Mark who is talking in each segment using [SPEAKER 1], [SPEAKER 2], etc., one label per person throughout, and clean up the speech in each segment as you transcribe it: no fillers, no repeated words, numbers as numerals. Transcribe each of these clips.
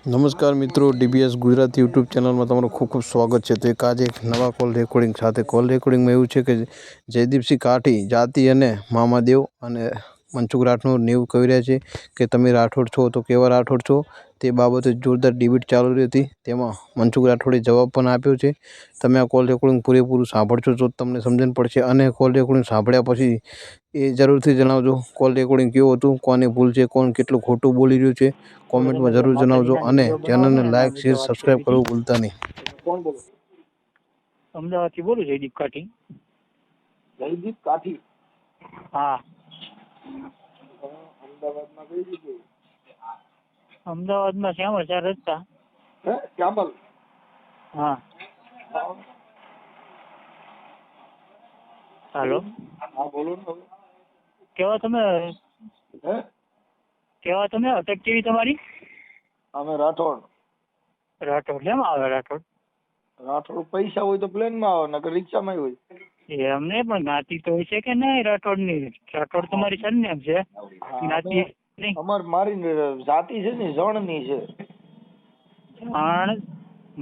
[SPEAKER 1] નમસ્કાર મિત્રો, DBS Gujarati YouTube ચેનલમાં તમારું ખૂબ ખૂબ સ્વાગત છે. તો આજે એક નવા કોલ રેકોર્ડિંગ સાથે કોલ રેકોર્ડિંગમાં એવું છે કે જયદીપસિંહ કાઠી જાતિ અને મામાદેવ અને મનસુખ રાઠોડ એવું કહી રહ્યા છે કે તમે રાઠોડ છો તો કેવા રાઠોડ છો. તે બાબતે જોરદાર ડિબેટ ચાલુ રહી હતી. તેમાં મનસુખ રાઠોડે જવાબ પણ આપ્યો છે. તમે આ કોલ રેકોર્ડિંગ પૂરેપૂરું સાંભળશો તો તમને સમજણ પડશે, અને કોલ રેકોર્ડિંગ સાંભળ્યા પછી એ જરૂરથી જણાવજો કોલ રેકોર્ડિંગ કેવું હતું, કોને ભૂલ છે, કોણ કેટલું ખોટું બોલી રહ્યું છે, કોમેન્ટમાં જરૂર જણાવજો. અને ચેનલને લાઇક શેર સબસ્ક્રાઈબ કરવું ભૂલતા નહીં.
[SPEAKER 2] કોણ બોલો?
[SPEAKER 3] અમદાવાદ થી બોલું, જયદીપ કાઠી.
[SPEAKER 2] જયદીપ કાઠી?
[SPEAKER 3] હા.
[SPEAKER 2] અમદાવાદમાં કઈ જગ્યાએ?
[SPEAKER 3] અમદાવાદમાં શ્યામળ 4 રસ્તા.
[SPEAKER 2] હે, શ્યામલ?
[SPEAKER 3] હા. હાલો.
[SPEAKER 2] હા બોલો ને હવે.
[SPEAKER 3] કેવા તમે
[SPEAKER 2] હે?
[SPEAKER 3] અટક કેવી તમારી?
[SPEAKER 2] અમે રાઠોડ.
[SPEAKER 3] રાઠોડ કેમ આવે રાઠોડ?
[SPEAKER 2] રાઠોડ પૈસા હોય તો પ્લેનમાં આવે, નકર રિક્ષામાં હોય.
[SPEAKER 3] એમને પણ જ્ઞાતિ તો હોય છે કે નહીં રાઠોડની? રાઠોડ તમારી સરનેમ છે, જ્ઞાતિ નહીં.
[SPEAKER 2] મારી જાતિ છે ને જણની છે.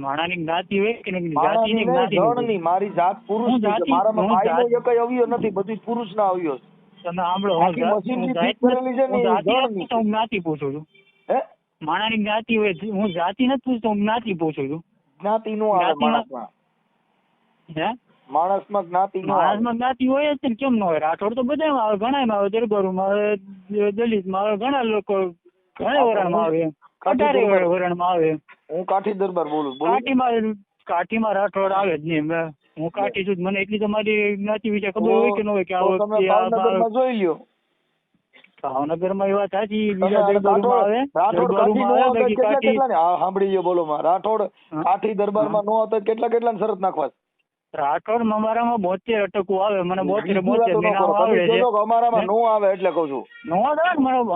[SPEAKER 3] માણાની જ્ઞાતિ હોય કે નહીં?
[SPEAKER 2] માણાની
[SPEAKER 3] જાતિની
[SPEAKER 2] નહીં, જણની. મારી જાત પુરુષ છે. મારામાં ભાઈનો એકય અવયવ નથી, બધું પુરુષના અવયવ છે.
[SPEAKER 3] તમે સાંભળો,
[SPEAKER 2] આખી મશીનની ફિટ કરેલી છે ને એ જણની.
[SPEAKER 3] હું જ્ઞાતિ પૂછું છું.
[SPEAKER 2] હે?
[SPEAKER 3] માણાની જ્ઞાતિ હોય, હું જાતિ નથી પૂછતો, હું જ્ઞાતિ પૂછું છું.
[SPEAKER 2] જ્ઞાતિ નો આવે માણસમાં.
[SPEAKER 3] હે?
[SPEAKER 2] માણસમાં જ્ઞાતિ નો આવે.
[SPEAKER 3] માણસમાં જ્ઞાતિ હોય જ ને, કેમ ન હોય? રાઠોડ તો બધામાં આવે, ઘણામાં આવે, દરબારોમાં આવે, દલિતમાં આવે, ઘણા લોકો ઘણા વરણમાં આવે, 18 વરણમાં આવે.
[SPEAKER 2] હું કાઠી દરબાર બોલું.
[SPEAKER 3] કાઠીમાં રાઠોડ આવે જ નહીં. હું કાઠી છું, મને એટલી તમારી જ્ઞાતિ વિશે ખબર હોય કે ન હોય? કે
[SPEAKER 2] ભાવનગરમાં જોઈ લ્યો.
[SPEAKER 3] ભાવનગરમાં એ વાત સાચી, બીજા દરબારોમાં આવે, દરબારોમાં આવે,
[SPEAKER 2] સાંભળી લ્યો, બોલો માં. રાઠોડ કાઠી દરબારમાં નો હતો, કેટલા શરત નાખવા?
[SPEAKER 3] રાઠોડ અમારામાં 72 અટકું આવે, મને 72 આવે છે.
[SPEAKER 2] અમારામાં નો આવે એટલે કઉ છું.
[SPEAKER 3] નો આવે,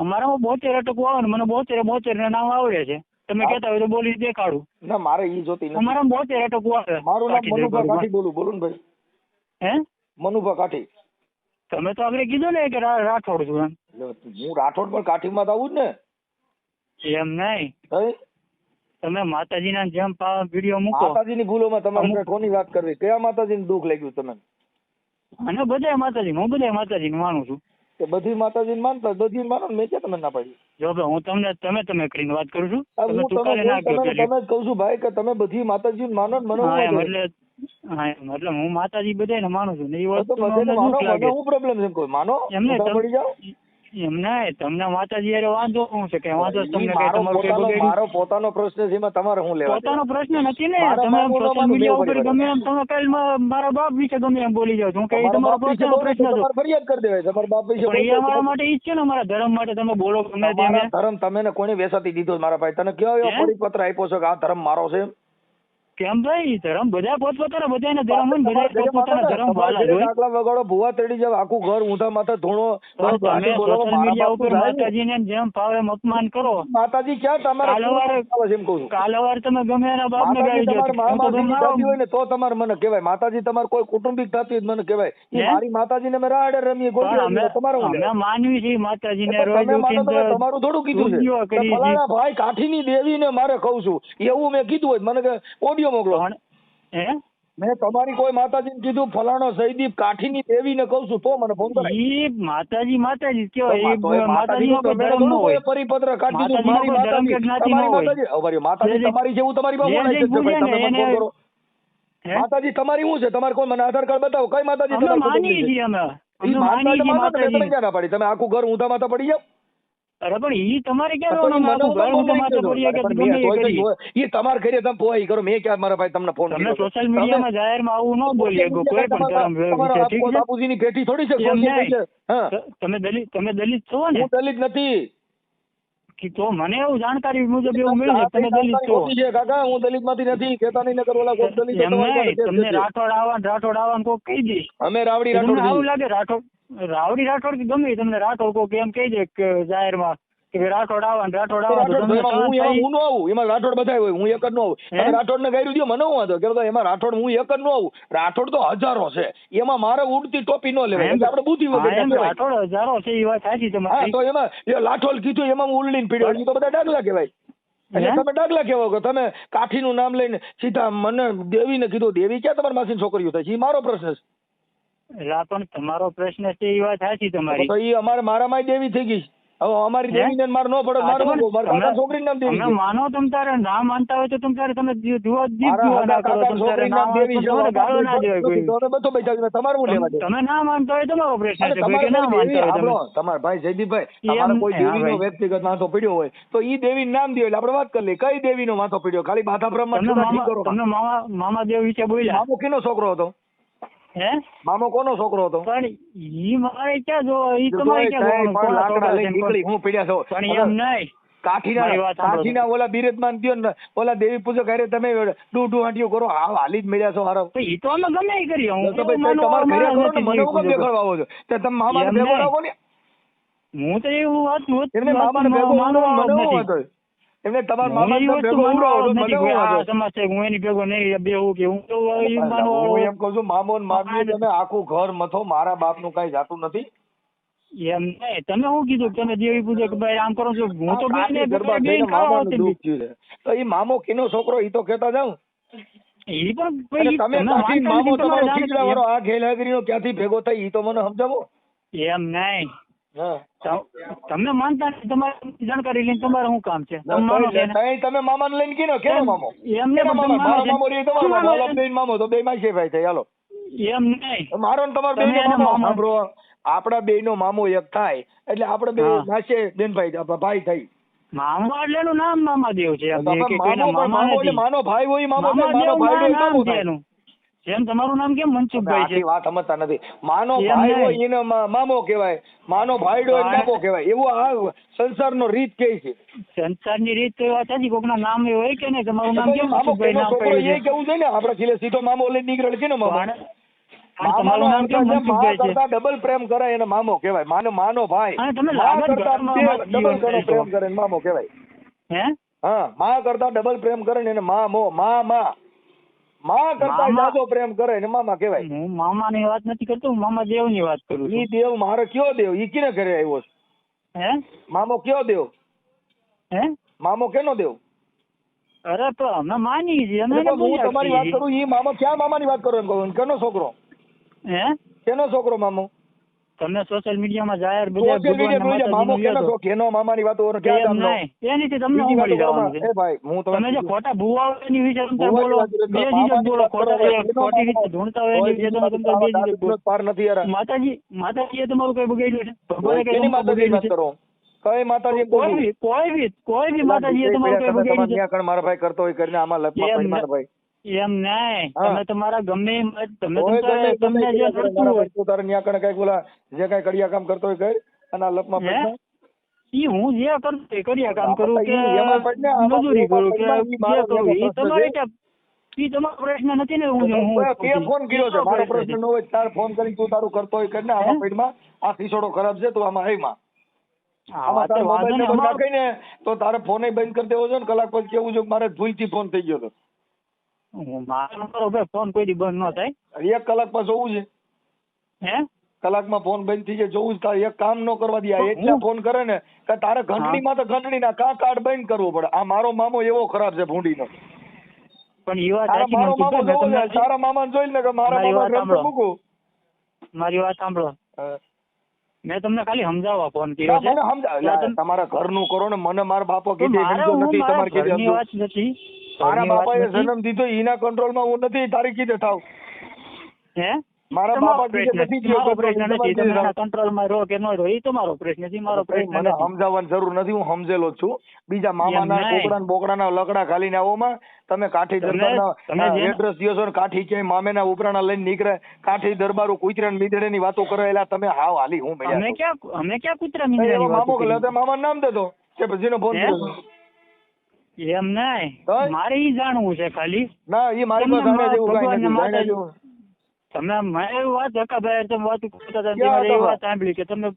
[SPEAKER 3] અમારામાં 72 અટકું આવે ને મને 72 ના નામ આવડે છે. તમે કહેતા હોય તો બોલી દેખાડું.
[SPEAKER 2] ના, મારે ઈ જોતી નથી.
[SPEAKER 3] અમારામાં 72 અટકું આવે.
[SPEAKER 2] મારું નામ મનુભા કાઠી બોલું. બોલો ને ભાઈ.
[SPEAKER 3] હે?
[SPEAKER 2] મનુભા કાઠી.
[SPEAKER 3] તમે તો આગળ કીધું ને કે રાઠોડ છું એમ.
[SPEAKER 2] હું રાઠોડ પણ કાઠીમાં તો આવું જ ને.
[SPEAKER 3] એમ નહીં, તમે માતાજીના જેમ વિડીયો મૂકો.
[SPEAKER 2] માતાજીની ભૂલોમાં તમારે કોની વાત કરવી? કયા માતાજીને દુઃખ લાગ્યું તમે?
[SPEAKER 3] અને બધા માતાજી, હું બધા માતાજીને માનું છું.
[SPEAKER 2] કે બધી માતાજીને માનતા, બધી માનો ને, મેં ક્યાં તમે ના પાડી?
[SPEAKER 3] જો હું તમને તમે કરીને વાત કરું છું.
[SPEAKER 2] તમે જ કહું છું ભાઈ કે તમે બધી માતાજીને માનો ને. મને
[SPEAKER 3] એટલે હું માતાજી બધાને માનું છું ને એ વસ્તુ
[SPEAKER 2] હું પ્રોબ્લેમ છે કોઈ માનો
[SPEAKER 3] એમને
[SPEAKER 2] પડી જાવ
[SPEAKER 3] એમને તમને માતાજી યાર વાંધો શું છે? કે વાંધો તમને
[SPEAKER 2] મારો પોતાનો પ્રશ્ન છે, એમાં તમારે શું લેવા?
[SPEAKER 3] પોતાનો પ્રશ્ન નથી ને. તમે સોશિયલ મીડિયા ઉપર ગમે એમ તમે કાલ મારા બાપ વિશે ગમે એમ બોલી જાવ. હું કઈ તમારો પોતાનો પ્રશ્ન છે,
[SPEAKER 2] ફરિયાદ કરી દેવાય. તમારા બાપ વિશે
[SPEAKER 3] અમારા માટે ઈ જ છે ને, અમારા ધર્મ માટે તમે બોલો ગમે તેમ.
[SPEAKER 2] ધર્મ તમે ને કોને વેસાતી દીધો મારા ભાઈ? તને કયો એવો પરિપત્ર આપ્યો છે કે આ ધર્મ મારો છે?
[SPEAKER 3] કેમ ભાઈ? ધર્મ બધા પોતપોતાના, બધાને ધર્મ હોય, બધા પોતપોતાના ધર્મ વાલા હોય.
[SPEAKER 2] આટલા વગાડો ભૂવા તડી જાવ, આખું ઘર ઊંધા માથે ધોણો.
[SPEAKER 3] તમે સોશિયલ મીડિયા ઉપર માતાજીને જેમ ફાવે એમ અપમાન કરો.
[SPEAKER 2] માતાજી ક્યાં તમારે એમ કહું છું?
[SPEAKER 3] કાલવાર તમે ગમે એના બાપને ગાળી જાવ
[SPEAKER 2] હોય ને તો તમારે મને કહેવાય. માતાજી તમારે કોઈ કુટુંબિક થતી મને કહેવાય. મારી માતાજીને મેં રાડે રમીએ
[SPEAKER 3] અમે માનવી છીએ માતાજીને.
[SPEAKER 2] તમારું થોડું કીધું છે ફલાણા ભાઈ કાઠીની દેવીને મારે કહું છું એવું મેં કીધું હોય મને કે ઓડિયો મોકલો. મેં તમારી કોઈ માતાજીને કીધું ફલાણો જયદીપ કાઠીની દેવીને કહું છું તો મને ફોન કરે.
[SPEAKER 3] ઈ માતાજી કેવાય. માતાજીનો કોઈ ધર્મ ન હોય.
[SPEAKER 2] પરિપત્ર કાઢી દીધું. મારી માતાજી તમારી જેવું તમારી બાબુ માતાજી તમારી શું છે? તમારે કોઈ મને આધાર કાર્ડ બતાવો. કઈ માતાજી તમે આખું ઘર ઊંધા માથા પડી જાવ?
[SPEAKER 3] અરે પણ ઈ તમારે
[SPEAKER 2] ઈ તમારે કરીએ તમે પોઈ કરો. મેં ક્યાં મારા ભાઈ તમને ફોન કર્યો?
[SPEAKER 3] સોશિયલ મીડિયામાં જાહેરમાં આવું ન બોલીએ કોઈ પણ ધર્મ.
[SPEAKER 2] બાપુજીની પેટી થોડી છે.
[SPEAKER 3] તમે દલિત છો ને?
[SPEAKER 2] હું દલિત નથી.
[SPEAKER 3] તો મને એવું જાણકારી મુજબ એવું મળ્યું તમે દલિત છો.
[SPEAKER 2] કાકા હું દલિત માંથી નથી કેતા. નહીં નગર ઓલા કોઈ દલિત
[SPEAKER 3] તમને રાઠોડ આવવાનું કોક કહી દે.
[SPEAKER 2] અમે રાવડી રાઠોડ
[SPEAKER 3] આવું લાગે રાવડી રાઠોડ કે ગમે તમને રાઠોડ કોક એમ કહી દે કે જાહેરમાં કે રાઠોડ આવવાનું
[SPEAKER 2] હું ન આવું. એમાં રાઠોડ બધા હોય, હું એક જ ન આવું. રાઠોડ ને ગાયરું દો, મને હું વાંધો કે એમાં રાઠોડ હું એક જ ન આવું. રાઠોડ તો હજારો છે, એમાં મારે ઉડતી ટોપી ન લેવાય. આપણે બુદ્ધિ વગર
[SPEAKER 3] રાઠોડ હજારો છે એ વાત સાચી તમારી.
[SPEAKER 2] તો એમાં લાઠોડ કીધું એમાં હું ઉલ્લીને પીડ્યો તો બધા ડાગલા કહેવાય. એટલે
[SPEAKER 3] હે?
[SPEAKER 2] તમે ડાગલા કેવો કે તમે કાઠીનું નામ લઈને સીધા મને દેવીને કીધું. દેવી ક્યાં તમારી માસીની છોકરીઓ થાય છે? એ મારો પ્રશ્ન છે.
[SPEAKER 3] એટલે આ પણ તમારો પ્રશ્ન છે એ વાત સાચી તમારી.
[SPEAKER 2] તો એ મારામાંય દેવી થઈ ગઈ. હવે અમારી
[SPEAKER 3] હે?
[SPEAKER 2] દેવીને મારે ન પડે, મારે શું કહું? મારા કાકા છોકરીનું નામ દેવી
[SPEAKER 3] તમે
[SPEAKER 2] છે.
[SPEAKER 3] માનો તમ તારે ના માનતા હોય તો તમ તારે તમે જુઓ દીપ
[SPEAKER 2] મારા
[SPEAKER 3] જુઓ ના
[SPEAKER 2] હગા
[SPEAKER 3] કરો.
[SPEAKER 2] કાકા
[SPEAKER 3] તમ તારે
[SPEAKER 2] છોકરીનું
[SPEAKER 3] ના
[SPEAKER 2] નામ
[SPEAKER 3] હોય
[SPEAKER 2] દેવી
[SPEAKER 3] તો
[SPEAKER 2] છે.
[SPEAKER 3] તમારે ગાળો ના દેવાય કોઈ.
[SPEAKER 2] તો અમે બધો બચાવી. તમારે શું લેવા દે?
[SPEAKER 3] તમે ના માનતા હોય તમારો પ્રશ્ન
[SPEAKER 2] અને
[SPEAKER 3] છે ભાઈ, કે
[SPEAKER 2] તમારે
[SPEAKER 3] ના
[SPEAKER 2] કોઈ દેવી
[SPEAKER 3] માનતા હોય
[SPEAKER 2] આપણો
[SPEAKER 3] તમે.
[SPEAKER 2] તમારા ભાઈ જયદીપભાઈ,
[SPEAKER 3] એમ
[SPEAKER 2] તમારે કોઈ
[SPEAKER 3] નહીં, હા
[SPEAKER 2] દેવીનો
[SPEAKER 3] ભાઈ.
[SPEAKER 2] વ્યક્તિગત માથો પડ્યો હોય તો ઈ દેવી નામ દો એટલે આપણે વાત કરી લઈએ. કઈ દેવીનો માથો પડ્યો? ખાલી બાધા બ્રહ્મા
[SPEAKER 3] તમે
[SPEAKER 2] છૂટા ઠીક કરો.
[SPEAKER 3] તમે મામા દેવ વિશે બોલ્યા.
[SPEAKER 2] મામો કેનો છોકરો હતો?
[SPEAKER 3] હે?
[SPEAKER 2] મામો કોનો છોકરો હતો?
[SPEAKER 3] પણ ઈ મારે ક્યાં જો ઈ
[SPEAKER 2] જો
[SPEAKER 3] તમારે
[SPEAKER 2] તોય
[SPEAKER 3] ક્યાં
[SPEAKER 2] કાંઈ
[SPEAKER 3] જોવાનું?
[SPEAKER 2] પણ
[SPEAKER 3] કોના
[SPEAKER 2] લાકડા
[SPEAKER 3] છોકરા
[SPEAKER 2] લઈને
[SPEAKER 3] છે ને
[SPEAKER 2] નીકળી હું પીડ્યા છો.
[SPEAKER 3] પણ એમ નહીં. મારી
[SPEAKER 2] કાઠીના
[SPEAKER 3] વાત સાંભળો.
[SPEAKER 2] કાઠીના ઓલા બિરજમાન દ્યો ને ઓલા દેવી પૂજક હારે તમે ડૂ હાંટીઓ કરો. હાલી જ મળ્યા છો હારો.
[SPEAKER 3] તો ઈ તો અમે ગમે ઈ કરીએ. હું
[SPEAKER 2] તો ભાઈ
[SPEAKER 3] એવું
[SPEAKER 2] તમારે ઘરે
[SPEAKER 3] માનવા
[SPEAKER 2] કરો ને, મને હું કેમ દેખાડવા આવો છો? તે તમે મામાને
[SPEAKER 3] એમ
[SPEAKER 2] ભેગો
[SPEAKER 3] નહીં.
[SPEAKER 2] રાખો ને.
[SPEAKER 3] હું તો એવું વાત
[SPEAKER 2] એમને મામાને ભેગો ઉડાવો, મને હું વાંધો? એમને તમારા મામાને ભેગો ઉડાવો તો મને હું વાંધો?
[SPEAKER 3] સમજશે હું એની ભેગો નહીં બેહું કે હું તો ઈ
[SPEAKER 2] હું
[SPEAKER 3] માનવા
[SPEAKER 2] એમ કહું છું, મામો ને મામી તમે આખું ઘર મથો. મારા બાપનું કાંઈ જાતું નથી.
[SPEAKER 3] એમ નહીં. તમે શું કીધું કે તમે દેવી પૂજક ભાઈ આમ કરો છો? હું તો
[SPEAKER 2] કાઠી ગરબા થઈને મામાનું દુઃખ થયું છે. તો ઈ મામો કેનો છોકરો ઈ તો કહેતા જાઉં.
[SPEAKER 3] ઈ પણ
[SPEAKER 2] અને
[SPEAKER 3] ભાઈ
[SPEAKER 2] તમે
[SPEAKER 3] તમે
[SPEAKER 2] કાઠી
[SPEAKER 3] માનતા
[SPEAKER 2] મામો
[SPEAKER 3] નથી, તમારે
[SPEAKER 2] તમારો
[SPEAKER 3] જાણે
[SPEAKER 2] ખીચડા વાળો આ ઘેલાગરીનો ક્યાંથી ભેગો થાય ઈ તો મને સમજાવો.
[SPEAKER 3] એમ નહીં.
[SPEAKER 2] હા.
[SPEAKER 3] તમે માનતા નથી, તમારે જાણકારી લઈને તમારે શું કામ છે? તમે માનો છો ને?
[SPEAKER 2] તમે મામાને લઈને કીનો કેનો મામો?
[SPEAKER 3] એમ નહીં,
[SPEAKER 2] કેનો
[SPEAKER 3] પણ
[SPEAKER 2] મામા?
[SPEAKER 3] તમે
[SPEAKER 2] મારો
[SPEAKER 3] માનો
[SPEAKER 2] મામો
[SPEAKER 3] છો?
[SPEAKER 2] રહ્યો તમારો
[SPEAKER 3] શું
[SPEAKER 2] મામો.
[SPEAKER 3] માનો
[SPEAKER 2] હાલો
[SPEAKER 3] છો?
[SPEAKER 2] બેન મામો તો બે માસી ભાઈ થાય. હાલો
[SPEAKER 3] એમ નહીં.
[SPEAKER 2] મારો ને તમારો
[SPEAKER 3] તમે
[SPEAKER 2] બેયનો
[SPEAKER 3] એને
[SPEAKER 2] મામો
[SPEAKER 3] મામા-
[SPEAKER 2] સાંભળો. આપણા બેયનો મામો એક થાય એટલે આપણે બે
[SPEAKER 3] હા.
[SPEAKER 2] માસે બેનભાઈ ભાઈ થઈ.
[SPEAKER 3] મામા એટલે એનું નામ મામાદેવ છે. એમ
[SPEAKER 2] તો
[SPEAKER 3] કે
[SPEAKER 2] આપણે
[SPEAKER 3] કોઈના
[SPEAKER 2] મામો
[SPEAKER 3] મામા
[SPEAKER 2] એટલે
[SPEAKER 3] નથી.
[SPEAKER 2] માનો ભાઈ હોય મામો થાય, માનો
[SPEAKER 3] મામાદેવ
[SPEAKER 2] ભાઈ હોય
[SPEAKER 3] નામ
[SPEAKER 2] મામો
[SPEAKER 3] છે
[SPEAKER 2] થાય.
[SPEAKER 3] એનું. જેમ તમારું નામ કેમ મનસુખભાઈ છે?
[SPEAKER 2] આખી વાત સમજતા નથી. માનો
[SPEAKER 3] એમ
[SPEAKER 2] ભાઈ
[SPEAKER 3] નહીં.
[SPEAKER 2] હોય એને મામો કહેવાય, માનો ભાઈડો એને બાપો કહેવાય. એવું આ સંસારનો રીત કે છે.
[SPEAKER 3] સંસારની રીત તો વાત સાચી. કોકના નામ એવું હોય કે નહીં? તમારું નામ કેમ
[SPEAKER 2] મામો
[SPEAKER 3] મનસુખભાઈ
[SPEAKER 2] કેનો
[SPEAKER 3] નામ
[SPEAKER 2] છોકરો
[SPEAKER 3] પડ્યું
[SPEAKER 2] એ
[SPEAKER 3] છે?
[SPEAKER 2] કેવું છે ને આપણે ખીલે સીધો મામો લઈને નીકળે કેનો મામો?
[SPEAKER 3] પણ તમારું નામ કેમ મનસુખભાઈ છે?
[SPEAKER 2] કરતા ડબલ પ્રેમ કરે એને મામો કહેવાય. માનો ભાઈ
[SPEAKER 3] અને તમે
[SPEAKER 2] મા
[SPEAKER 3] લાગત
[SPEAKER 2] કરતા
[SPEAKER 3] ઘરમાં
[SPEAKER 2] ડબલ
[SPEAKER 3] જીવન
[SPEAKER 2] ઘણો
[SPEAKER 3] કરશો.
[SPEAKER 2] પ્રેમ કરે એને મામો કહેવાય.
[SPEAKER 3] હે?
[SPEAKER 2] હા, મા કરતા ડબલ પ્રેમ કરે ને એને મા કરતા
[SPEAKER 3] મામા-
[SPEAKER 2] જાજો પ્રેમ કરે ને મામા કહેવાય.
[SPEAKER 3] હું મામાની વાત નથી કરતો, હું મામા દેવની વાત કરું
[SPEAKER 2] ઈ
[SPEAKER 3] છું.
[SPEAKER 2] દેવ મારે કયો દેવ? ઈ કિને ઘરે આવ્યો છે?
[SPEAKER 3] હે?
[SPEAKER 2] મામો કયો દેવ?
[SPEAKER 3] હે?
[SPEAKER 2] મામો કેનો દેવ?
[SPEAKER 3] અરે તો અમે માની છીએ, અમે એને
[SPEAKER 2] હું
[SPEAKER 3] બોલ્યા
[SPEAKER 2] તમારી વાત
[SPEAKER 3] છીએ.
[SPEAKER 2] કરું. ઈ મામો ક્યાં મામાની વાત કરો એમ કહું? કેનો છોકરો?
[SPEAKER 3] હે?
[SPEAKER 2] કેનો છોકરો મામો?
[SPEAKER 3] તમે સોશિયલ મીડિયામાં જાહેર બધા
[SPEAKER 2] સોશિયલ મીડિયા
[SPEAKER 3] ભગવાનના
[SPEAKER 2] મામો
[SPEAKER 3] માતાજીનું
[SPEAKER 2] કેનો
[SPEAKER 3] લ્યો
[SPEAKER 2] છો? કેનો મામાની વાતો
[SPEAKER 3] છો.
[SPEAKER 2] ક્યાં
[SPEAKER 3] એમ
[SPEAKER 2] ગામનો?
[SPEAKER 3] નહીં. એનીથી તમને
[SPEAKER 2] બીજી
[SPEAKER 3] શું મળી
[SPEAKER 2] વાતો
[SPEAKER 3] જવાનું
[SPEAKER 2] કરો.
[SPEAKER 3] છે?
[SPEAKER 2] એ ભાઈ હું
[SPEAKER 3] તમે જે ખોટા ભૂવા હોય એની વિશે તમે
[SPEAKER 2] ભૂવાની
[SPEAKER 3] બોલો,
[SPEAKER 2] વાત કરો.
[SPEAKER 3] બે
[SPEAKER 2] મામાની
[SPEAKER 3] જીજક બોલો,
[SPEAKER 2] વાત કરો.
[SPEAKER 3] ખોટા
[SPEAKER 2] એનો
[SPEAKER 3] ખોટી રીતે
[SPEAKER 2] મામો.
[SPEAKER 3] ઢૂંઢતા હોય એની વિશે તમે તમે બે જીજક બોલો.
[SPEAKER 2] પાર નથી યાર.
[SPEAKER 3] માતાજીએ તમારું કઈ બગાડ્યું છે? ભગવાને કઈ
[SPEAKER 2] કેની
[SPEAKER 3] તમારું
[SPEAKER 2] માતાજી
[SPEAKER 3] બગાડ્યું
[SPEAKER 2] વાત
[SPEAKER 3] છે?
[SPEAKER 2] કરો? કઈ માતાજી
[SPEAKER 3] કોઈ બી માતાજીએ તમારું કઈ બગાડ્યું છે?
[SPEAKER 2] તમારા મારા ભાઈ કરતો હોય કરીને આમાં લપમાં
[SPEAKER 3] એમ
[SPEAKER 2] પડી મારા ભાઈ.
[SPEAKER 3] એમ નહીં.
[SPEAKER 2] હા.
[SPEAKER 3] તમે તમારા ગમે તમે
[SPEAKER 2] કોઈ ગમે
[SPEAKER 3] તમને જે કરતું
[SPEAKER 2] મારા
[SPEAKER 3] હોય
[SPEAKER 2] ભાઈ તું તારે ન્યા કણે કઈક બોલા જે કઈ કડિયા કામ કરતો હોય કર અને આ લપમાં
[SPEAKER 3] હે?
[SPEAKER 2] પડી
[SPEAKER 3] ઈ હું જે કરતો એ કર્યા કામ કરું કે
[SPEAKER 2] ઈ એમાં પડ ને, આમાં
[SPEAKER 3] મજૂરી કરું કે
[SPEAKER 2] ઈ
[SPEAKER 3] જે
[SPEAKER 2] મારો
[SPEAKER 3] કરું ઈ
[SPEAKER 2] પ્રશ્ન
[SPEAKER 3] તમારે
[SPEAKER 2] છે.
[SPEAKER 3] ઈ તમારો પ્રશ્ન નથી ને. હું
[SPEAKER 2] કે ફોન કર્યો છે મારો પ્રશ્ન ન હોય તાર ફોન કરી તું તારું કરતો હોય કરીને આમાં પેડમાં આ ખીસોડો ખરાબ છે તું આમાં એમાં આમાં તારો મોબાઈલ નંબર નાખીને તો તારે ફોન બંધ કરી દેવો છે ને કલાક પછી કેવું છે કે મારે ભૂલથી ફોન થઈ ગયો હતો.
[SPEAKER 3] મારો નંબર ભાઈ ફોન કોઈ દી બંધ ન થાય.
[SPEAKER 2] 1 કલાક પછી જોવું છે.
[SPEAKER 3] હે?
[SPEAKER 2] કલાકમાં ફોન બંધ થઈ જાય જોવું જ તારે એક કામ ન કરવા દે. એટલા ફોન કરે ને કે તારે ઘંટડીમાં તો ઘંટડીના કાર્ડ બંધ કરવું પડે. આ મારો મામો એવો ખરાબ છે ભૂંડીનો.
[SPEAKER 3] પણ ઈ વાત
[SPEAKER 2] તારા
[SPEAKER 3] સાચી
[SPEAKER 2] મારો મામો
[SPEAKER 3] મનસુખભાઈ,
[SPEAKER 2] જોવો
[SPEAKER 3] મેં
[SPEAKER 2] છે,
[SPEAKER 3] તમને
[SPEAKER 2] તારા મામાને જોઈ લે કે મારા
[SPEAKER 3] મારી
[SPEAKER 2] મામા
[SPEAKER 3] વાત
[SPEAKER 2] ગ્રંથ
[SPEAKER 3] સાંભળો.
[SPEAKER 2] મૂકું.
[SPEAKER 3] મારી વાત સાંભળો.
[SPEAKER 2] હા.
[SPEAKER 3] મેં તમને ખાલી સમજાવવા ફોન કર્યો છે.
[SPEAKER 2] મને સમજાવ તમારા ઘરનું કરો ને મને મારા બાપો કીધે
[SPEAKER 3] મારે
[SPEAKER 2] સમજો
[SPEAKER 3] હું
[SPEAKER 2] નથી
[SPEAKER 3] મારા
[SPEAKER 2] તમારે કીધે
[SPEAKER 3] ઘરની
[SPEAKER 2] સમજો.
[SPEAKER 3] વાત નથી.
[SPEAKER 2] મારા
[SPEAKER 3] ઘરની વાત
[SPEAKER 2] બાપાએ
[SPEAKER 3] નથી.
[SPEAKER 2] જન્મ દીધો એના કંટ્રોલમાં હું નથી તારી કીધે થાવ.
[SPEAKER 3] હે?
[SPEAKER 2] મારા
[SPEAKER 3] તમારો
[SPEAKER 2] બાપા કીધે
[SPEAKER 3] પ્રશ્ન
[SPEAKER 2] નથી
[SPEAKER 3] છે. મારો પ્રશ્ન
[SPEAKER 2] થયો.
[SPEAKER 3] નથી. તમે એના કંટ્રોલમાં રહો કે ન રહો એ તમારો પ્રશ્ન છે. મારો પ્રશ્ન
[SPEAKER 2] મને
[SPEAKER 3] નથી.
[SPEAKER 2] સમજાવવાની જરૂર નથી હું સમજેલો જ છું. બીજા મામાના
[SPEAKER 3] એમ નહીં.
[SPEAKER 2] કોકડા બોકડાના લકડા ખાલીને આવોમાં તમે કાઠી
[SPEAKER 3] તમે
[SPEAKER 2] દરબારના
[SPEAKER 3] જેમ-
[SPEAKER 2] એડ્રેસ દ્યો છો ને કાઠી ક્યાંય મામેના ઉપરાણા લઈને નીકળે કાઠી દરબારો કુતરાને મીંદડેની વાતો કરે એલા તમે હાવ હાલી હું
[SPEAKER 3] અમે ક્યાં કૂતરા મીંડળાની
[SPEAKER 2] એવો મામો
[SPEAKER 3] વાતો કરી?
[SPEAKER 2] કે મામાનું નામ દેતો કે પછીનો ફોન
[SPEAKER 3] હે?
[SPEAKER 2] કર્યો.
[SPEAKER 3] એમ નહીં.
[SPEAKER 2] તો?
[SPEAKER 3] મારે ઈ જાણવું છે ખાલી.
[SPEAKER 2] ના એ મારી પાસે
[SPEAKER 3] તમને
[SPEAKER 2] જાણ્યા જેવું કાંઈ
[SPEAKER 3] ભગવાનને
[SPEAKER 2] નથી
[SPEAKER 3] માતા-
[SPEAKER 2] જાણ્યા જેવું.
[SPEAKER 3] તમે મેં એવી વાત હકાભાઈ તમે વાત કરતા હતા
[SPEAKER 2] ક્યાં
[SPEAKER 3] ત્યારે એ
[SPEAKER 2] હકાભાઈ?
[SPEAKER 3] વાત સાંભળી કે તમે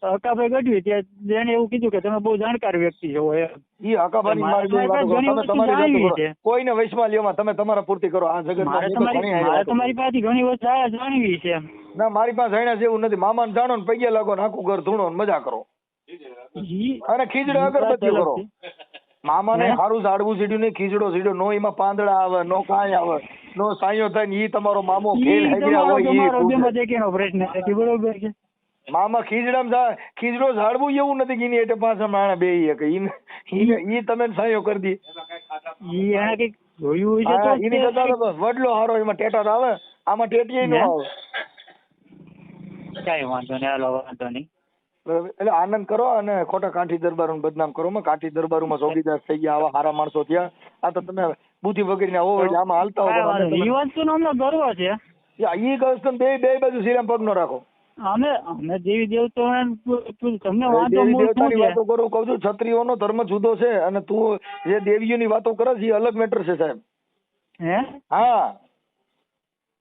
[SPEAKER 3] હકાભાઈ ગઢવી ત્યાં એને એવું કીધું કે તમે બહુ જાણકાર વ્યક્તિ છો એમ.
[SPEAKER 2] ઈ હકાભાની
[SPEAKER 3] મારે
[SPEAKER 2] મારી જેવી વાતો કરો.
[SPEAKER 3] ઘણી
[SPEAKER 2] તમે
[SPEAKER 3] વસ્તુ
[SPEAKER 2] તમારી
[SPEAKER 3] જાણવી
[SPEAKER 2] વાતો કરો.
[SPEAKER 3] છે.
[SPEAKER 2] કોઈને વૈશમાં લેવા તમે તમારા પૂર્તિ કરો આ જગતમાં
[SPEAKER 3] મારે
[SPEAKER 2] હું તો ઘણી હારી વાતો
[SPEAKER 3] તમારી
[SPEAKER 2] કરું.
[SPEAKER 3] પાસેથી ઘણી વસ્તુ જાણવી છે એમ.
[SPEAKER 2] ના મારી પાસે જાણ્યા જેવું નથી. મામાને જાણો ને પગે લાગો ને આખું ઘર ધૂણો ને મજા કરો
[SPEAKER 3] ઈ
[SPEAKER 2] અને ખીજડે
[SPEAKER 3] વાત
[SPEAKER 2] અગરબત્તીઓ
[SPEAKER 3] અલગ
[SPEAKER 2] કરો.
[SPEAKER 3] છે.
[SPEAKER 2] મામાને સારું ઝાડવું સીડ્યું નહીં, ખીચડો સીડ્યો નો, એમાં પાંદડા આવે નો, કાંઈ આવે નો, સાયો થાય ને ઈ તમારો મામો ફેલ હેગ્યા હોય
[SPEAKER 3] પ્રશ્ન નથી, બરોબર છે.
[SPEAKER 2] મામા ખીચડામાં ખીચડો ઝાડવું એવું નથી કે એની એટલે પાછા માણા બે ઈ તમે સાયો કરી દી.
[SPEAKER 3] ઈ એને કઈક જોયું છે તો
[SPEAKER 2] એની કરતા વડલો હારો, એમાં ટેટા આવે, આમાં ટેટીએ ન આવે.
[SPEAKER 3] કઈ વાંધો નહીં, હાલો વાંધો નહીં.
[SPEAKER 2] એટલે આનંદ કરો અને ખોટા કાઠી દરબારો બદનામ કરો. કાઠી દરબારોમાં ચોકીદાર થઈ ગયા આવા હારા માણસો થયા. આ તો તમે બુદ્ધિ વગેરે ના હોય આમાં હાલતા હોય.
[SPEAKER 3] ઈ વસ્તુનો અમને ગર્વ છે.
[SPEAKER 2] ઈ ગસ્ત બે બાજુ શ્રીરામ પગ નો રાખો.
[SPEAKER 3] અમે દેવી દેવતો તમને વાંધો
[SPEAKER 2] દેવતાની વાતો કરું, કહું છું ક્ષત્રિયોનો ધર્મ જુદો છે અને તું જે દેવીઓની વાતો કરે છે એ અલગ મેટર છે સાહેબ.
[SPEAKER 3] હે?
[SPEAKER 2] હા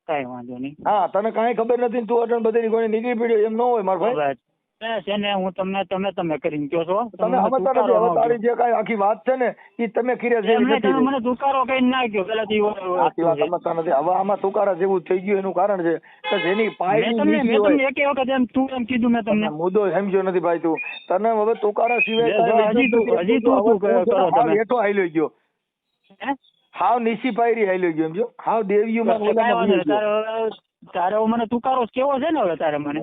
[SPEAKER 3] કઈ વાંધો નહીં.
[SPEAKER 2] હા, તને કાંઈ ખબર નથી, તું અટણ બધી કોઈ નીકળી પડ્યો એમ ન હોય મારા ભાઈ.
[SPEAKER 3] છે ને હું તમને તમે કરીને કહો છો,
[SPEAKER 2] તમે સમજતા નથી. હવે તારી જે કાંઈ આખી વાત છે ને એ તમે કર્યા છે.
[SPEAKER 3] તમે મને તુકારો કઈ ના કહો પેલાથી.
[SPEAKER 2] આખી વાત સમજતા નથી. હવે આમાં તુકારા જેવું થઈ ગયું એનું કારણ છે કે જેની પાયરી નીચી હોય.
[SPEAKER 3] મેં એક વખત એમ તું એમ કીધું મેં તમને.
[SPEAKER 2] મુદ્દો સમજ્યો નથી ભાઈ તું. તને હવે તુકારા સિવાય
[SPEAKER 3] હજી તું કરો તમે.
[SPEAKER 2] હેઠો હાલ્યો ગયો, હાવ નીચી પાયરી હાલ્યો ગયો, સમજો. હાવ દેવીઓમાં
[SPEAKER 3] તારે મને તુકારો કેવો છે ને હવે તારે મને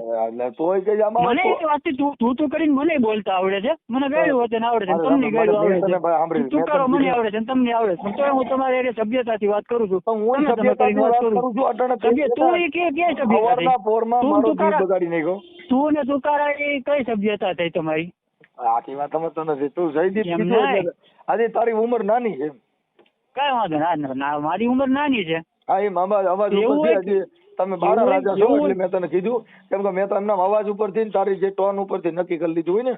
[SPEAKER 2] તોય કે
[SPEAKER 3] મને એ વાતથી તું કરીને મને બોલતા આવડે છે, મને ગાળ્યું વચન આવડે છે, તમને ગાળ્યું આવડે છે, તુકારો મને આવડે છે તમને આવડે છે, તો હું તમારી એ સભ્યતાથી વાત કરું છું.
[SPEAKER 2] હું સભ્યતાથી વાત કરું છું.
[SPEAKER 3] તું એ કે સભ્યતા તું ને તુકારા એ કઈ સભ્યતા થઈ તમારી?
[SPEAKER 2] આખી વાત સમજતો નથી તું. જયદીપ આજે તારી ઉંમર નાની છે.
[SPEAKER 3] કઈ વાંધો ના, મારી ઉંમર નાની છે.
[SPEAKER 2] હા, એ મામા અવાજ ઉપર તમે બારા રાજા છો એટલે મેં તને કીધું, કેમ કે મેં તો એમના અવાજ ઉપરથી તારી જે ટોન ઉપરથી નક્કી કરી લીધું હોય ને.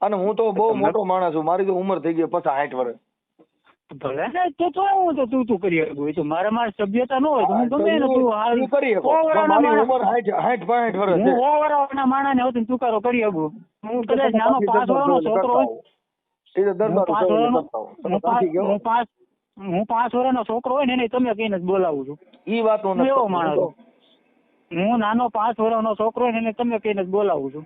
[SPEAKER 2] અને હું તો બહુ મોટો માણસ છું, મારી તો ઉંમર થઈ ગઈ 50-60 વર્ષ.
[SPEAKER 3] ભલે ને તો હું તો તું કરી શકું. તો મારી સભ્યતા ન હોય તો હું ગમે ને તું
[SPEAKER 2] કરી શકો. મારી ઉંમર 60-65 વર્ષ છે.
[SPEAKER 3] હું ઓવરના માણા ને હોતું તુકારો કરી શકું. હું કદાચ નાનો 5 વર્ષનો છોકરો હોય, હું 5 વર્ષનો છોકરો હોય ને તમે કહીને જ બોલાવું છું.
[SPEAKER 2] ઈ વાત હું
[SPEAKER 3] એવો માણસ. હું નાનો 5 વર્ષનો છોકરો હોય ને તમે કહીને જ બોલાવું છું.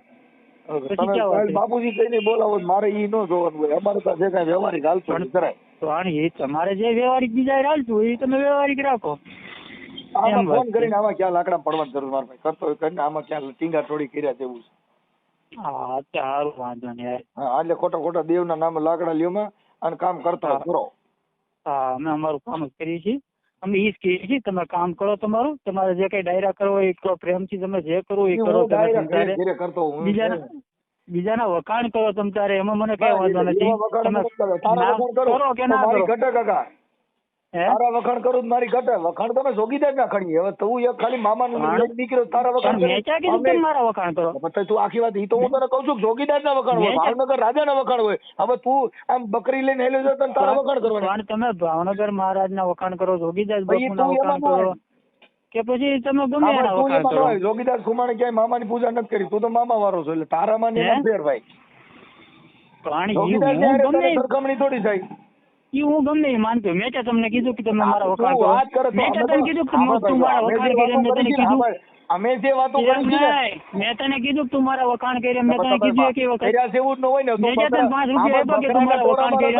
[SPEAKER 2] બાપુજી કઈને બોલાવો, મારે ઈ ન જોવાનું હોય. અમારે તો જે કઈ વ્યવહારિક હાલતું કરાય.
[SPEAKER 3] તો આની તમારે જે વ્યવહારિક બીજા હાલતું હોય એ તમે વ્યવહારિક રાખો.
[SPEAKER 2] આમાં ફોન કરીને આમાં ક્યાં લાકડા પડવાની જરૂર મારા ભાઈ કરતો હોય કરીને આમાં ક્યાં ટીંગા ટોળી કર્યા જેવું છે.
[SPEAKER 3] હા, સારું વાંધો નહીં.
[SPEAKER 2] હા, એટલે ખોટા દેવના નામે લાકડા લ્યોમાં અને કામ કરતા કરો.
[SPEAKER 3] હા, અમે અમારું કામ જ કરીએ છીએ. અમે ઈ જ કહીએ છીએ તમે કામ કરો તમારું. તમારે જે કઈ ડાયરા કરવો એ કરો, પ્રેમથી તમે જે કરો એ કરો. બીજાના વખાણ કરો તમે તારે, એમાં મને કઈ વાંધો નથી. કરો કે ના કરો.
[SPEAKER 2] તારા વખાણ કરું મારી ઘટે. વખાણ તમે જોગીદાર ના ખડીએ. હવે તું એક ખાલી મામાનું નીકળ્યો તારા વખાણ
[SPEAKER 3] મારા વખાણ કરો.
[SPEAKER 2] તું આખી વાત ઈ તો હું તને કહું છું જોગીદાર ના વખાણ હોય, ભાવનગર રાજા ના વખાણ હોય. હવે તું આમ બકરી લઈને હેલ્યો છો તને તારા વખાણ કરવાના.
[SPEAKER 3] તમે ભાવનગર મહારાજ ના વખાણ કરો, જોગીદાર બાપુ ના વખાણ કરો કે પછી તમે ગમે એના વખાણ કરો.
[SPEAKER 2] જોગીદાર કુમારે ક્યાંય મામાની પૂજા નથી કરી, તું તો મામા વાળો છો એટલે તારામાં ને ફેર ભાઈ. સરખામણી થોડી થાય.
[SPEAKER 3] હું ગમે એ માનતો. મેં તમને કીધું કે તમે મારા વખાણ કરો. મેં તને કીધું કે તું મારા વખાણ કરી. મેં તને કીધું
[SPEAKER 2] અમે જે વાતો કરી
[SPEAKER 3] મેં તને કીધું તું મારા વખાણ કરી. મેં તને કીધું કે વખત
[SPEAKER 2] એવું જ ન હોય ને.
[SPEAKER 3] મેં તને 5 રૂપિયા આપ્યા કે તું મારા વખાણ કરી.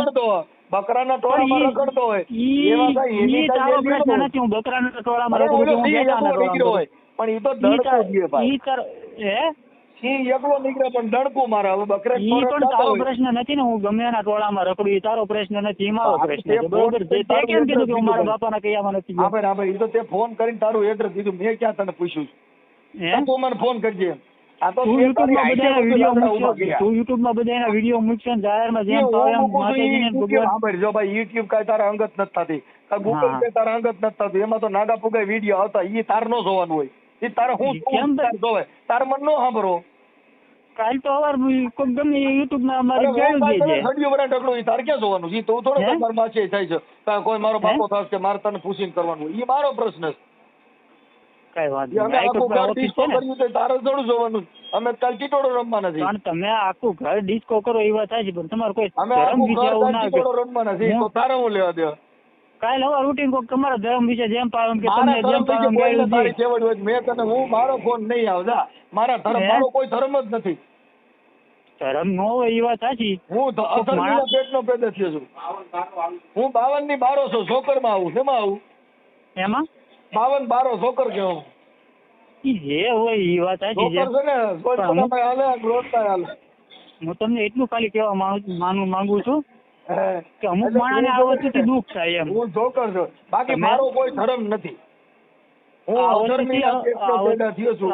[SPEAKER 2] બકરાના ટોળામાં રખડતો હોય
[SPEAKER 3] ઈ તારો પ્રશ્ન નથી. હું બકરાના ટોળામાં રખડું છું, હું બેટાના ટોળામાં
[SPEAKER 2] હોય. પણ ઈ તો દડકો દીએ ભાઈ.
[SPEAKER 3] ઈ તાર
[SPEAKER 2] સિંહ એકલો નીકળે પણ દડકું મારે. હવે બકરા
[SPEAKER 3] ઈ પણ તારો પ્રશ્ન નથી ને. હું ગમે એના ટોળામાં રખડું એ તારો પ્રશ્ન નથી, મારો પ્રશ્ન છે. બરોબર. તે કેમ કીધું કે હું મારા બાપાના કયામાં નથી?
[SPEAKER 2] હા ભાઈ, ઈ તો તે ફોન કરીને તારું એડ્રેસ દીધું. મેં ક્યાં તને પૂછ્યું? તું મને ફોન કરજે.
[SPEAKER 3] તું યુટ્યુબ માં બધા એના વિડીયો મૂકશે જાહેરમાં જેમ
[SPEAKER 2] જો ભાઈ યુટ્યુબ કઈ તારા અંગત નથી થતી, ગૂગલ પે તારા અંગત નથી થતું. એમાં તો નાગા પુગાઈ વિડીયો આવતા ઈ તાર નો જોવાનું હોય. ઈ તારે હું કેમ જોવે તાર મન નો સાંભળો.
[SPEAKER 3] કાલ તો અવાર ગમે યુટ્યુબ માં અમારી
[SPEAKER 2] સડિયો બરા ઢગલો તાર ક્યાં જોવાનું? ઈ તું થોડો તમારમાં છે થાય છે કોઈ મારો બાપો થશે મારે તને પૂછીને કરવાનું. ઈ મારો પ્રશ્ન છે.
[SPEAKER 3] કઈ વાંધો નહીં.
[SPEAKER 2] તારે થોડું જોવાનું. અમે કાલ ટીટોડો રમવા નથી.
[SPEAKER 3] તમે આખું ઘર ડિસ્કો કરો એ વાત થાય છે, પણ તમારે કોઈ
[SPEAKER 2] રમવા નથી તો તારે હું લેવા દેવા?
[SPEAKER 3] કાલ હવે રૂટીન કોક તમારા ધર્મ વિશે જેમ પાલન કે તમને જેમ
[SPEAKER 2] મેં તને હું મારો ફોન નહીં આવતા. મારા ધર્મ મારો કોઈ ધર્મ જ નથી.
[SPEAKER 3] ધર્મ નો હોય એ વાત સાચી.
[SPEAKER 2] હું અસરજીના પેટનો પેદા થયો છું. હું 52 ની 12 છું. છોકરમાં આવું શેમાં આવું?
[SPEAKER 3] એમાં
[SPEAKER 2] 52 12 છોકર કેવું
[SPEAKER 3] ઈ જે હોય એ વાત સાચી છે.
[SPEAKER 2] છોકર છે ને કોઈ
[SPEAKER 3] પણ અમુક-
[SPEAKER 2] પોતામાં હાલે ગ્રોથમાં હાલે.
[SPEAKER 3] હું તમને એટલું ખાલી કહેવા માંગુ છું
[SPEAKER 2] હે.
[SPEAKER 3] કે અમુક
[SPEAKER 2] એટલે
[SPEAKER 3] માણસને આ વસ્તુથી દુઃખ થાય એમ.
[SPEAKER 2] હું જોકર છું. બાકી
[SPEAKER 3] તમે-
[SPEAKER 2] મારો કોઈ ધર્મ નથી. હું
[SPEAKER 3] આ
[SPEAKER 2] અધર્મીના પેટનો પેદા થયો છું.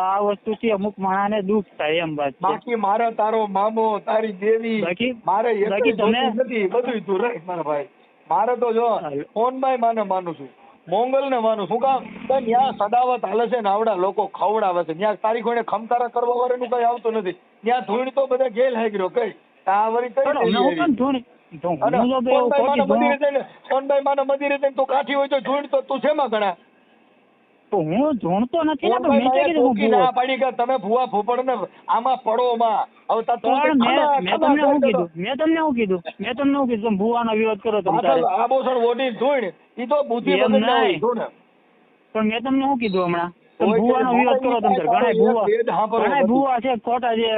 [SPEAKER 3] આ વસ્તુથી અમુક માણસને દુઃખ થાય એમ વાત છે.
[SPEAKER 2] બાકી મારા તારો મામો તારી દેવી મારે
[SPEAKER 3] બાકી તમે
[SPEAKER 2] નથી. બધું તું રહે મારા ભાઈ. મારે તો જો ફોનભાઈ માને માનું છું, મોંગલ ને માનું. શું કામ? ત્યાં સદાવત હાલે છે ને આવડા લોકો ખવડાવે છે. ત્યાં તારી કોઈને ખમકારા કરવા વાળાનું કઈ આવતું નથી. ત્યાં ધૂળ તો બધા ગેલ હાગ્યો કઈ આ વળી કઈ
[SPEAKER 3] પણ અમે હું પણ ધૂણી-
[SPEAKER 2] અને
[SPEAKER 3] હું જો બે એવું
[SPEAKER 2] ફોનભાઈ માને
[SPEAKER 3] ખોટી
[SPEAKER 2] મંદિરે જઈને ફોનભાઈ માને મંદિરે જઈને તું કાઠી હોય તો ધૂળ તો તું શેમાં ગણા?
[SPEAKER 3] તો હું ધૂણતો નથી ને, પણ મેં
[SPEAKER 2] ફોનભાઈ
[SPEAKER 3] ક્યાં કીધું હું
[SPEAKER 2] ચોકી
[SPEAKER 3] ભૂવો
[SPEAKER 2] ના પાડી કે તમે ભૂવા ફૂફડ ને આમાં પડો માં. હવે તું
[SPEAKER 3] પણ મેં તમને શું
[SPEAKER 2] ખમા
[SPEAKER 3] કીધું? મેં તમને શું કીધું? તમે ભૂવાનો વિરોધ કરો તમે તારે.
[SPEAKER 2] આબોસણ વોટી ધૂળ ઈ તો બુદ્ધિ
[SPEAKER 3] એમ
[SPEAKER 2] બદલ
[SPEAKER 3] નહીં.
[SPEAKER 2] હોય ધૂળ.
[SPEAKER 3] પણ મેં તમને શું કીધું હમણાં? તમે
[SPEAKER 2] કોઈ
[SPEAKER 3] ભૂવાનો
[SPEAKER 2] કે
[SPEAKER 3] વિરોધ કરો તમે તારે. ઘણા ભૂવા છે ખોટા જે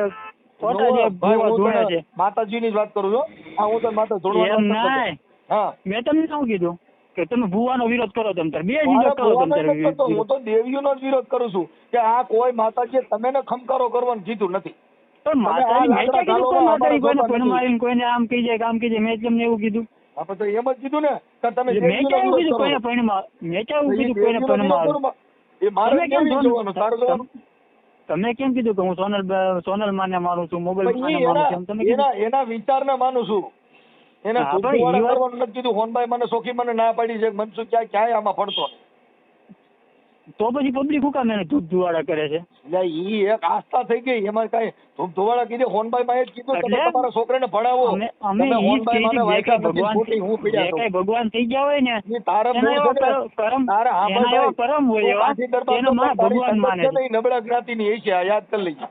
[SPEAKER 3] ભૂવા ધૂણે છે.
[SPEAKER 2] માતાજીની જ વાત કરું છું. હા હું તો માતા
[SPEAKER 3] એમ
[SPEAKER 2] ધૂળવા.
[SPEAKER 3] નહીં.
[SPEAKER 2] હા
[SPEAKER 3] મેં તમને શું કીધું કે તમે ભૂવાનો વિરોધ કરો તમે તારે. બે
[SPEAKER 2] મારે
[SPEAKER 3] વિરોધ કરો
[SPEAKER 2] ભૂવાનો
[SPEAKER 3] તમે
[SPEAKER 2] નથી કરતો. હું
[SPEAKER 3] તારે.
[SPEAKER 2] તો દેવીઓનો જ વિરોધ કરું છું કે આ કોઈ માતાજીએ તમે ને ખમકારો કરવાનું કીધું નથી.
[SPEAKER 3] પણ માતાજી મેં ક્યાં કીધું કોઈ માતાજી કોઈને પણ મારીને કોઈને આમ કહી જાય કે આમ કહી જાય? મેં તમને એવું કીધું?
[SPEAKER 2] આપણે તો એમ જ કીધું ને કે તમે
[SPEAKER 3] મેં ક્યાં એવું કીધું કોઈને પૈણમાં? મેં ક્યાં એવું કીધું કોઈને પૈણમાં?
[SPEAKER 2] એ મારે
[SPEAKER 3] તમે કેમ
[SPEAKER 2] કેમ જોવાનું તારું જોવાનું?
[SPEAKER 3] તમે કેમ કીધું કે હું સોનલ માને માનું છું, મોબાઈલ માને માનું છું? તમે કીધું
[SPEAKER 2] એના વિચારને માનું છું. એને
[SPEAKER 3] હા, પણ
[SPEAKER 2] ધૂળવાળા
[SPEAKER 3] ઈ વાત-
[SPEAKER 2] કરવાનું નથી કીધું. હોનભાઈ મને સોખી મને ના પાડી છે. મનસુખ ક્યાંય આમાં પડતો નહીં.
[SPEAKER 3] તો પછી પબ્લિક હું કામ એને ધૂળવાળા કરે છે?
[SPEAKER 2] એટલે ઈ એક આસ્થા થઈ ગઈ. એમાં કઈ ધૂળવાળા કીધું. હોનભાઈ માં એ જ કીધું તમે
[SPEAKER 3] એટલે
[SPEAKER 2] તમારા છોકરાને ભણાવો.
[SPEAKER 3] અમે
[SPEAKER 2] તમે
[SPEAKER 3] ઈ જ
[SPEAKER 2] હોનભાઈ
[SPEAKER 3] કહીએ
[SPEAKER 2] માને
[SPEAKER 3] છીએ, જે
[SPEAKER 2] વાયકા
[SPEAKER 3] કાંઈ
[SPEAKER 2] નથી ખોટી હું પીડ્યા
[SPEAKER 3] જે
[SPEAKER 2] છું.
[SPEAKER 3] કાંઈ ભગવાન થઈ ગયા હોય ને
[SPEAKER 2] ઈ તારે
[SPEAKER 3] એના એવા
[SPEAKER 2] ભૂલ છે ને.
[SPEAKER 3] કરમ
[SPEAKER 2] તારે
[SPEAKER 3] એના એવા કરમ હોય એવા
[SPEAKER 2] કાઠી દરબાર
[SPEAKER 3] એનો માં
[SPEAKER 2] તારી
[SPEAKER 3] ભગવાન માને
[SPEAKER 2] સંગત
[SPEAKER 3] છે.
[SPEAKER 2] છે ને ઈ નબળા જ્ઞાતિની હશે. આ યાદ કરી લેજે.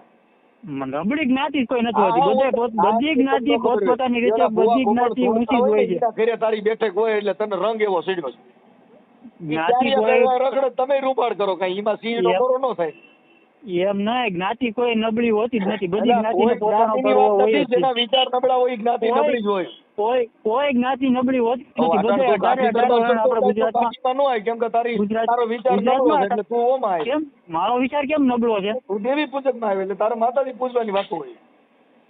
[SPEAKER 3] નબળી જ્ઞાતિ કોઈ નથી
[SPEAKER 2] હા,
[SPEAKER 3] હોતી.
[SPEAKER 2] હા,
[SPEAKER 3] બધી જ્ઞાતિ પોતપોતાની રીતે બધી જ્ઞાતિ ઊંચી જ હોય છે.
[SPEAKER 2] એના ઘરે તારી બેઠક હોય એટલે તને રંગ એવો સીડ્યો છે.
[SPEAKER 3] જ્ઞાતિ
[SPEAKER 2] ત્યારે
[SPEAKER 3] કોઈ
[SPEAKER 2] રખડે તમે રૂપાડ કરો કઈ એમાં સિંહ નો કરો ન થાય.
[SPEAKER 3] એમ નહીં, જ્ઞાતિ કોઈ નબળી હોતી જ નથી. બધી
[SPEAKER 2] એટલે
[SPEAKER 3] જ્ઞાતિને
[SPEAKER 2] કોઈ
[SPEAKER 3] પોતાનો
[SPEAKER 2] જ્ઞાતિની
[SPEAKER 3] કરવો
[SPEAKER 2] વાત
[SPEAKER 3] હોય
[SPEAKER 2] નથી.
[SPEAKER 3] જ છે.
[SPEAKER 2] જેના વિચાર નબળા હોય ઈ જ્ઞાતિ
[SPEAKER 3] કોઈ-
[SPEAKER 2] નબળી જ હોય.
[SPEAKER 3] કોઈ જ્ઞાતિ નબળી હોતી જ નથી.
[SPEAKER 2] અઢાર
[SPEAKER 3] બધે
[SPEAKER 2] તો કાઠી
[SPEAKER 3] 18
[SPEAKER 2] દરબાર
[SPEAKER 3] આપણા
[SPEAKER 2] તો
[SPEAKER 3] ગુજરાતમાં
[SPEAKER 2] કાઠીમાં ન હોય કેમ કે
[SPEAKER 3] ગુજરાત-
[SPEAKER 2] તારો વિચાર નબળો
[SPEAKER 3] ગુજરાતમાં
[SPEAKER 2] છે એટલે તું ઓમાં આવે.
[SPEAKER 3] કેમ મારો વિચાર કેમ નબળો છે?
[SPEAKER 2] તું દેવી પૂજક માં આવે એટલે તારે માતાજી પૂજવાની વાતો હોય.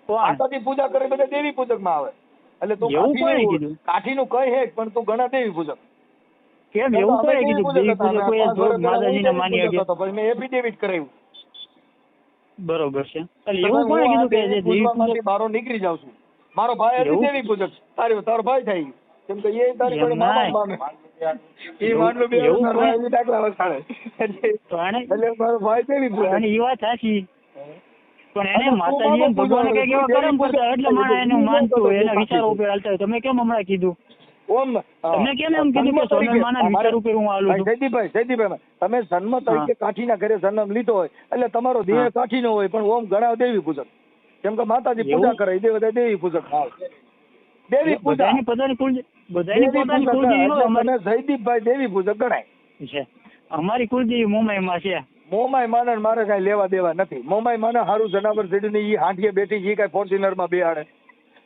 [SPEAKER 3] કોણ?
[SPEAKER 2] માતાજી પૂજા કરે બધા દેવી પૂજક માં આવે એટલે તું
[SPEAKER 3] એવું કોણે
[SPEAKER 2] કાઠી
[SPEAKER 3] કીધું?
[SPEAKER 2] કાઠીનું કઈ હે પણ તું ઘણા દેવી પૂજક.
[SPEAKER 3] કેમ એવું કોણે કીધું? દેવી પૂજક કોઈ માતાજીને માની શકે?
[SPEAKER 2] પછી મેં એફિડેવિટ કરાવ્યું.
[SPEAKER 3] બરોબર છે. એટલે એવું કોણે કીધું કે જે દેવી પૂજક?
[SPEAKER 2] બહાર નીકળી જાઉં છું. મારો ભાઈ હતી
[SPEAKER 3] એવું?
[SPEAKER 2] દેવી પૂજક. તારો ભાઈ થાય કેમ કે એ તારી
[SPEAKER 3] એમ
[SPEAKER 2] કોઈ મામા
[SPEAKER 3] નહીં.
[SPEAKER 2] માને. એ માનલું બે
[SPEAKER 3] એવું
[SPEAKER 2] મારા
[SPEAKER 3] કોઈ-
[SPEAKER 2] ભાઈની દાખલા વસાડે.
[SPEAKER 3] તો એને
[SPEAKER 2] એટલે મારો ભાઈ દેવી પૂજક.
[SPEAKER 3] એને ઈ વાત સાચી. પણ એને
[SPEAKER 2] તું
[SPEAKER 3] માતાજી
[SPEAKER 2] માનો
[SPEAKER 3] ભગવાન
[SPEAKER 2] પૂજો,
[SPEAKER 3] કઈક એવા
[SPEAKER 2] તું
[SPEAKER 3] કરમ
[SPEAKER 2] દેવી
[SPEAKER 3] કરતા એટલે
[SPEAKER 2] પૂજક
[SPEAKER 3] માણસ એને
[SPEAKER 2] તું
[SPEAKER 3] માનતું હોય, એના
[SPEAKER 2] તું
[SPEAKER 3] વિચારો
[SPEAKER 2] તું
[SPEAKER 3] ઉપર હાલતા હોય. તમે કેમ હમણાં કીધું?
[SPEAKER 2] ઓમ
[SPEAKER 3] તમે કેમ એમ કીધું કે સોનલ માના વિચાર ઉપર હું હાલું છું?
[SPEAKER 2] જયદીપભાઈ તમે જન્મ તરીકે કાઠીના ઘરે જન્મ લીધો હોય એટલે તમારો દેહ
[SPEAKER 3] હા.
[SPEAKER 2] કાઠીનો હોય પણ ઓમ ઘણા દેવી પૂજક. કેમ કે માતાજી
[SPEAKER 3] એવું?
[SPEAKER 2] પૂજા કરે એ બધા દેવી પૂજક. દેવી પૂજા
[SPEAKER 3] બધાની પોતાની બધાની
[SPEAKER 2] દેવી
[SPEAKER 3] પોતાની
[SPEAKER 2] પૂજક
[SPEAKER 3] કુળદેવી હોય.
[SPEAKER 2] એટલે
[SPEAKER 3] અમારી
[SPEAKER 2] તમે જયદીપભાઈ દેવી પૂજક ગણાય.
[SPEAKER 3] છે. અમારી કુળદેવી મુંબઈમાં છે.
[SPEAKER 2] મોમાય માને ને મારે કઈ લેવા દેવા નથી. મોમાય માને હારું જનાવર સીડીને ઈ હાંઠીએ બેઠી ઈ કઈ ફોર્ચ્યુનર માં બેહાડે.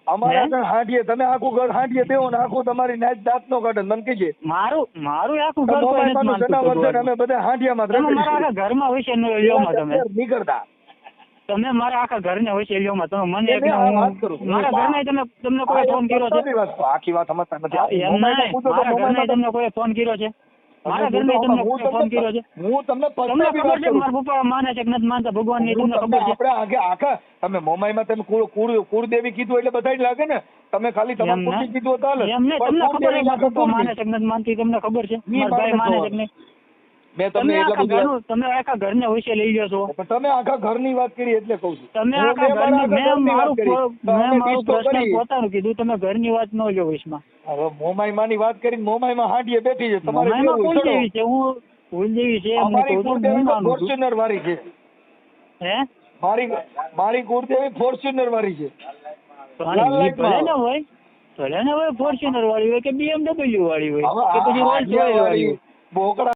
[SPEAKER 2] અમારા
[SPEAKER 3] હે?
[SPEAKER 2] ત્યાં હાંઠીએ તમે આખું ઘર હાંઠીએ બેહો ને આખું તમારી નાચ દાંત નો કાઢે મને કીજે.
[SPEAKER 3] મારું આખું ઘર કોઈ
[SPEAKER 2] મોમાય
[SPEAKER 3] નથી
[SPEAKER 2] માનું
[SPEAKER 3] માનતું
[SPEAKER 2] જનાવર છે ને
[SPEAKER 3] ભગવાન.
[SPEAKER 2] અમે બધા હાંઠિયામાં જ
[SPEAKER 3] તમે મારા
[SPEAKER 2] રખડીએ.
[SPEAKER 3] આખા ઘરમાં વિશે લ્યો માં તમે.
[SPEAKER 2] નીકળતા
[SPEAKER 3] તમે મારા આખા ઘરને વિશે લ્યો માં તમે મને
[SPEAKER 2] એટલે આ વાત કરું છું.
[SPEAKER 3] મારા ઘરના તમને કોઈ ફોન કર્યો છે?
[SPEAKER 2] સારી વાત તો આખી વાત સમજતા નથી.
[SPEAKER 3] એમ
[SPEAKER 2] મોમાયને
[SPEAKER 3] નહીં,
[SPEAKER 2] પૂછો તો
[SPEAKER 3] મારા
[SPEAKER 2] મોમાયમાં
[SPEAKER 3] ઘરના તમને કોઈ ફોન કર્યો છે? મારા ઘરના તમને
[SPEAKER 2] હું
[SPEAKER 3] કોઈ ફોન કર્યો છે?
[SPEAKER 2] હું તમને
[SPEAKER 3] તમને
[SPEAKER 2] પર્સનલી
[SPEAKER 3] ખબર
[SPEAKER 2] વાત
[SPEAKER 3] છે કે
[SPEAKER 2] કરું.
[SPEAKER 3] મારા પપ્પા માને છે કે નથી માનતા ભગવાન ની? તમને ખબર છે?
[SPEAKER 2] આપણે આગે આખા તમે મોમાઈમાં તમે કુળદેવી કીધું એટલે બધા જ લાગે ને. તમે ખાલી
[SPEAKER 3] એમ
[SPEAKER 2] તમારું
[SPEAKER 3] નહીં.
[SPEAKER 2] કુળદેવી કીધું તો હાલે.
[SPEAKER 3] એમ નહીં, તમને
[SPEAKER 2] પણ
[SPEAKER 3] ખબર છે કે
[SPEAKER 2] કુળદેવી
[SPEAKER 3] મારા પપ્પા
[SPEAKER 2] લાગે
[SPEAKER 3] માને છે કે નથી માનતી? તમને ખબર છે?
[SPEAKER 2] ઈ
[SPEAKER 3] મારા ભાઈ
[SPEAKER 2] માને
[SPEAKER 3] માને છે કે નહીં?
[SPEAKER 2] મેં તમને એટલા બધું
[SPEAKER 3] તમે આખા ઘરને વિશે લઈ લ્યો છો.
[SPEAKER 2] પણ તમે આખા ઘરની વાત કરી એટલે કહું છું.
[SPEAKER 3] તમે
[SPEAKER 2] હું
[SPEAKER 3] આખા
[SPEAKER 2] મારા
[SPEAKER 3] ઘરની મેં
[SPEAKER 2] ઘરની વાત
[SPEAKER 3] મારું
[SPEAKER 2] કરી. તો અમે
[SPEAKER 3] મેં મારું
[SPEAKER 2] ડિસ્કો
[SPEAKER 3] પર્સનલ
[SPEAKER 2] કરી.
[SPEAKER 3] પોતાનું કીધું. તમે ઘરની વાત ન લ્યો વિશમાં.
[SPEAKER 2] હવે મોમાઈમાંની વાત કરીને મોમાઈમાં હાંડીએ બેઠી છે તમારે
[SPEAKER 3] મોમાઈમાં
[SPEAKER 2] કેવું? ચલો.
[SPEAKER 3] કુલદેવી છે. હું કુલદેવી છે એમને
[SPEAKER 2] અમારી
[SPEAKER 3] કહું છું. હું
[SPEAKER 2] કુળદેવી
[SPEAKER 3] માનું છું.
[SPEAKER 2] ફોર્ચ્યુનર વાળી છે.
[SPEAKER 3] હે?
[SPEAKER 2] મારી કુળદેવી ફોર્ચ્યુનર વાળી છે.
[SPEAKER 3] તો
[SPEAKER 2] લાલ
[SPEAKER 3] ઈ
[SPEAKER 2] લાઈટમાં.
[SPEAKER 3] ભલે ને હોય ફોર્ચ્યુનર વાળી હોય કે BMW વાળી હોય કે પછી
[SPEAKER 2] હવે
[SPEAKER 3] રોલ્સ રોયસ વાળી હોય.
[SPEAKER 2] બોકડા